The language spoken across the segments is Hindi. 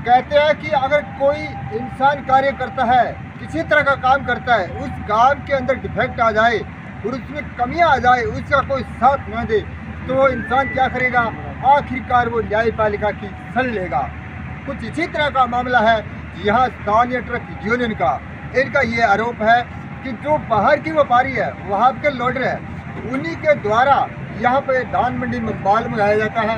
कहते हैं कि अगर कोई इंसान कार्य करता है, किसी तरह का काम करता है, उस काम के अंदर डिफेक्ट आ जाए और उसमें कमियां आ जाए, उसका कोई साथ न दे तो इंसान क्या करेगा? आखिरकार वो न्यायपालिका की सल लेगा। कुछ इसी तरह का मामला है यहाँ स्थानीय ट्रक यूनियन का। इनका ये आरोप है कि जो बाहर की व्यापारी है, वहाँ के लोडर है, उन्हीं के द्वारा यहाँ पे धान मंडी में माल मंगाया जाता है।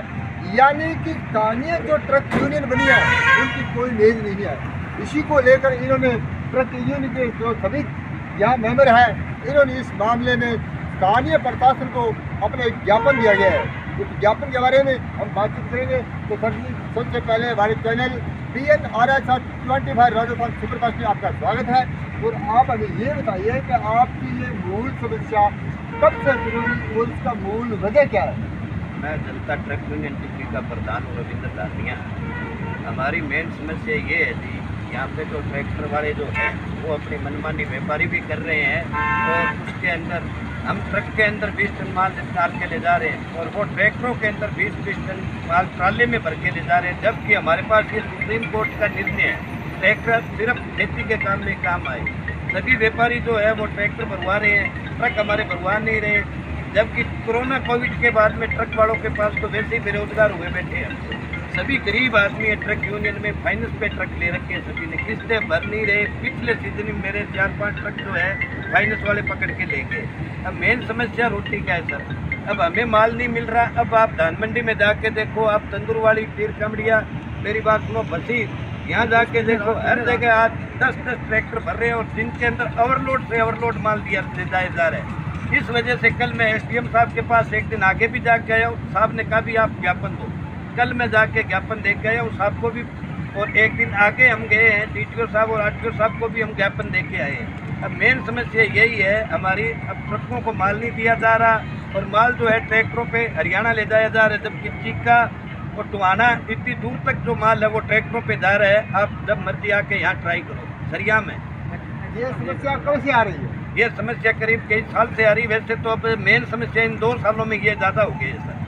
यानी कि स्थानीय जो ट्रक यूनियन बनी है उनकी कोई मेज नहीं है। इसी को लेकर इन्होंने ट्रक यूनियन के जो सभी यहाँ मेंबर हैं, इन्होंने इस मामले में स्थानीय प्रशासन को अपना एक ज्ञापन दिया गया है। उस ज्ञापन के बारे में हम बातचीत करेंगे। तो सर जी, सबसे पहले हमारे चैनल PNRI 25 राजस्थान सुपरफास्ट में आपका स्वागत है। और आप हमें ये बताइए कि आपकी ये मूल समस्या कब से शुरू हुई और इसका मूल वजह क्या है? मैं जनता ट्रक यूनियन टिप्पी का प्रधान हूँ, रविंद्र दानिया। हमारी मेन समस्या ये है जी, यहाँ पे जो ट्रैक्टर वाले जो हैं वो अपनी मनमानी व्यापारी भी कर रहे हैं और उसके अंदर हम ट्रक के अंदर 20 टन माल डाल के ले जा रहे हैं और वो ट्रैक्टरों के अंदर 20-20 टन माल ट्राले में भर के ले जा रहे हैं। जबकि हमारे पास ये सुप्रीम कोर्ट का निर्णय है, ट्रैक्टर सिर्फ खेती के काम में काम आए। सभी व्यापारी जो है वो ट्रैक्टर भरवा रहे हैं, ट्रक हमारे भरवा नहीं रहे। जबकि कोरोना कोविड के बाद में ट्रक वालों के पास तो वैसे ही बेरोजगार हुए बैठे हैं। सभी गरीब आदमी है, ट्रक यूनियन में फाइनेंस पे ट्रक ले रखे हैं, सभी ने किस्तें भर नहीं रहे। पिछले सीजन में मेरे 4-5 ट्रक जो है फाइनेंस वाले पकड़ के ले गए। अब मेन समस्या रोटी का है सर। अब हमें माल नहीं मिल रहा। अब आप धान मंडी में जाके देखो, आप तंदूर वाली पीर कमड़िया, मेरी बात सुनो, बसी, यहाँ जाके देखो, हर जगह आज 10-10 ट्रैक्टर भर रहे हैं और जिनके अंदर ओवरलोड से ओवरलोड माल दिया जाया जा रहा है। इस वजह से कल मैं SDM साहब के पास एक दिन आगे भी जाके आया हूँ। साहब ने कहा भी आप ज्ञापन दो। कल मैं जाके ज्ञापन दे गया हूँ साहब को भी, और एक दिन आगे हम गए हैं DTO साहब और RTO साहब को भी हम ज्ञापन दे के आए हैं। अब मेन समस्या यही है हमारी, अब ट्रकों को माल नहीं दिया जा रहा और माल जो है ट्रैक्टरों पे हरियाणा ले जाया जा रहा है। जबकि चीका और टुहाना इतनी दूर तक जो माल है वो ट्रैक्टरों पे जा रहा है। आप जब मर्जी आके यहाँ ट्राई करो सरिया में। ये समस्या कब से आ रही है? ये समस्या करीब कई साल से आ रही। वैसे तो अब मेन समस्या इन 2 सालों में ये ज़्यादा हो गई है सर।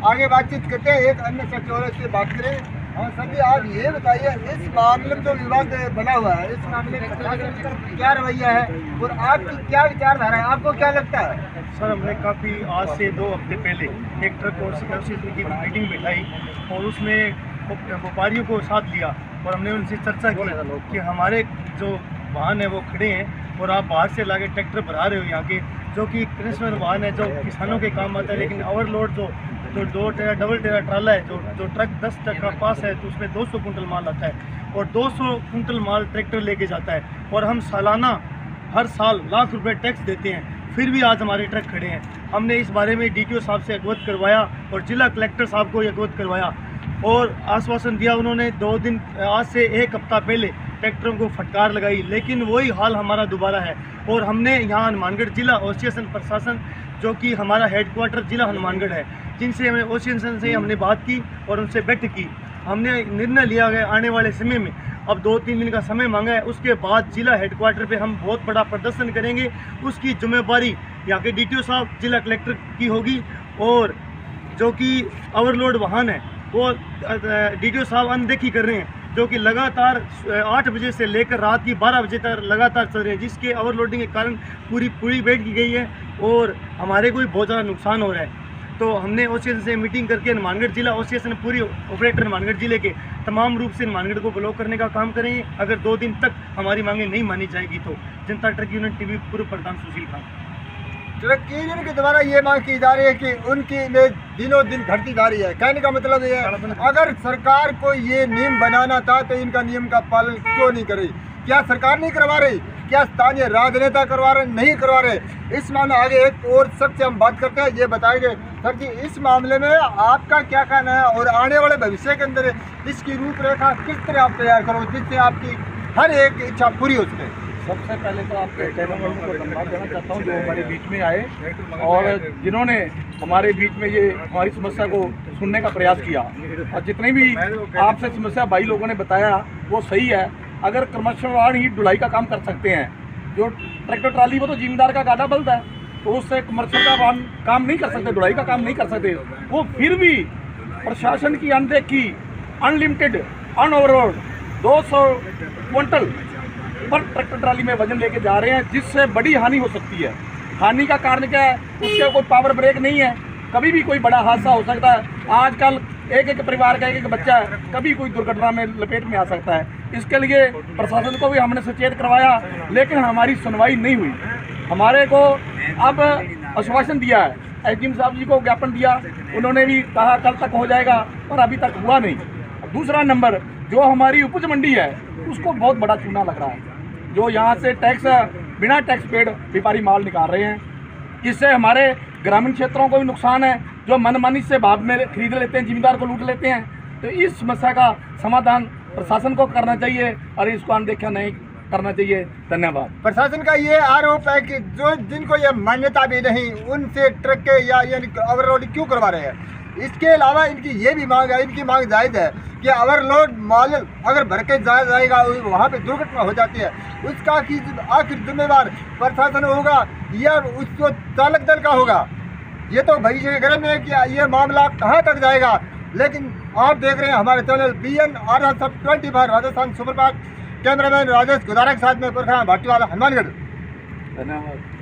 आगे बातचीत करते हैं, एक अन्य सचिवालय से बात करें। हाँ सर जी, आप ये बताइए, इस मामले में जो विवाद बना हुआ है, इस मामले में प्रशासन का क्या रवैया है और आपकी क्या विचारधारा है? आपको क्या लगता है? सर, हमने काफ़ी आज से 2 हफ्ते पहले एक ट्रक और सिक्योरिटी की मीटिंग बिठाई और उसमें व्यापारियों को साथ लिया और हमने उनसे चर्चा की कि हमारे जो वाहन है वो खड़े हैं और आप बाहर से लाके ट्रैक्टर भरा रहे हो यहाँ के, जो कि कन्वेंशनल वाहन है, जो किसानों के काम आता है। लेकिन ओवरलोड जो 2 टेरा डबल टेरा ट्राला है, जो ट्रक 10 ट्रक का पास है, तो उसमें 200 कुंटल माल आता है और 200 कुंटल माल ट्रैक्टर लेके जाता है और हम सालाना हर साल लाख रुपए टैक्स देते हैं, फिर भी आज हमारे ट्रक खड़े हैं। हमने इस बारे में DTO साहब से अवगत करवाया और जिला कलेक्टर साहब को अवगत करवाया और आश्वासन दिया उन्होंने। 2 दिन आज से 1 हफ्ता पहले ट्रैक्टरों को फटकार लगाई, लेकिन वही हाल हमारा दोबारा है। और हमने यहाँ हनुमानगढ़ जिला एसोसिएशन प्रशासन, जो कि हमारा हेडक्वार्टर जिला हनुमानगढ़ है, जिनसे हमें एसोसिएशन से हमने बात की और उनसे बैठक की। हमने निर्णय लिया गया आने वाले समय में, अब 2-3 दिन का समय मांगा है, उसके बाद जिला हेडक्वार्टर पे हम बहुत बड़ा प्रदर्शन करेंगे। उसकी जिम्मेदारी यहाँ के DTO साहब, जिला कलेक्टर की होगी। और जो कि ओवरलोड वाहन है वो DTO साहब अनदेखी कर रहे हैं, जो कि लगातार 8 बजे से लेकर रात की 12 बजे तक लगातार चल रहे हैं, जिसके ओवरलोडिंग के कारण पूरी बैठ की गई है और हमारे को भी बहुत ज़्यादा नुकसान हो रहा है। तो हमने एसोसिएशन से मीटिंग करके हनुमानगढ़ जिला एसोसिएशन पूरी ऑपरेटर हनुमानगढ़ जिले के तमाम रूप से हनुमानगढ़ को ब्लॉक करने का काम करेंगे। अगर 2 दिन तक हमारी मांगें नहीं मानी जाएगी तो जनता ट्रक यूनियन टीवी पूर्व प्रधान सुशील खान। ट्रक यूनियन के द्वारा ये मांग की जा रही है कि उनकी इमेज दिनों दिन घटती जा रही है। कहने का मतलब ये है, अगर सरकार को ये नियम बनाना था तो इनका नियम का पालन क्यों नहीं कर रही? क्या सरकार नहीं करवा रही? क्या स्थानीय राजनेता करवा रहे? नहीं करवा रहे? इस मामले आगे एक और सबसे हम बात करते हैं, ये बताएंगे सर जी, इस मामले में आपका क्या कहना है और आने वाले भविष्य के अंदर इसकी रूपरेखा किस तरह आप तैयार करो जिससे आपकी हर एक इच्छा पूरी हो सके? सबसे पहले तो आपके चैनल वालों को धन्यवाद देना चाहता हूँ जो हमारे बीच में आए और जिन्होंने हमारे बीच में ये हमारी समस्या को सुनने का प्रयास किया। और जितनी भी आपसे समस्या भाई लोगों ने बताया वो सही है। अगर कमर्शियल वाहन ही ढुलाई का काम कर सकते हैं, जो ट्रैक्टर ट्राली वो तो जिम्मेदार का गादा बलता है, तो उससे कमर्शियल का वाहन काम नहीं कर सकते, ढुलाई का काम नहीं कर सकते। वो फिर भी प्रशासन की अनदेखी, अनलिमिटेड ऑन ओवरलोड 200 क्विंटल पर ट्रैक्टर ट्राली में वजन लेके जा रहे हैं, जिससे बड़ी हानि हो सकती है। हानि का कारण क्या है? उसके कोई पावर ब्रेक नहीं है, कभी भी कोई बड़ा हादसा हो सकता है। आजकल एक एक परिवार का एक एक बच्चा है, कभी कोई दुर्घटना में लपेट में आ सकता है। इसके लिए प्रशासन को भी हमने सचेत करवाया, लेकिन हमारी सुनवाई नहीं हुई। हमारे को अब आश्वासन दिया है, एसडीएम साहब जी को ज्ञापन दिया, उन्होंने भी कहा कल तक हो जाएगा, पर अभी तक हुआ नहीं। दूसरा नंबर, जो हमारी उपज मंडी है उसको बहुत बड़ा चूना लग रहा है। जो यहाँ से टैक्स बिना टैक्स पेड व्यापारी माल निकाल रहे हैं, इससे हमारे ग्रामीण क्षेत्रों को भी नुकसान है, जो मनमानी से भाव में खरीद लेते हैं, जिम्मेदार को लूट लेते हैं। तो इस समस्या का समाधान प्रशासन को करना चाहिए और इसको अनदेखा नहीं करना चाहिए। धन्यवाद। प्रशासन का ये आरोप है कि जो जिनको ये मान्यता भी नहीं, उनसे ट्रक के या ओवरलोडिंग क्यों करवा रहे हैं। इसके अलावा इनकी ये भी मांग है, इनकी मांग जायज़ है कि ओवरलोड माल अगर भर के जाएगा वहाँ पे दुर्घटना हो जाती है, उसका आखिर जिम्मेवार प्रशासन होगा या उसको चालक दल का होगा। ये तो भविष्य के गर्भ में कि ये मामला कहाँ तक जाएगा। लेकिन आप देख रहे हैं हमारे channel BNR 24 Rajasthan superfast, cameraman Rajesh Gudara के साथ में पुरखा भाटीवाला, हनुमानगढ़। धन्यवाद।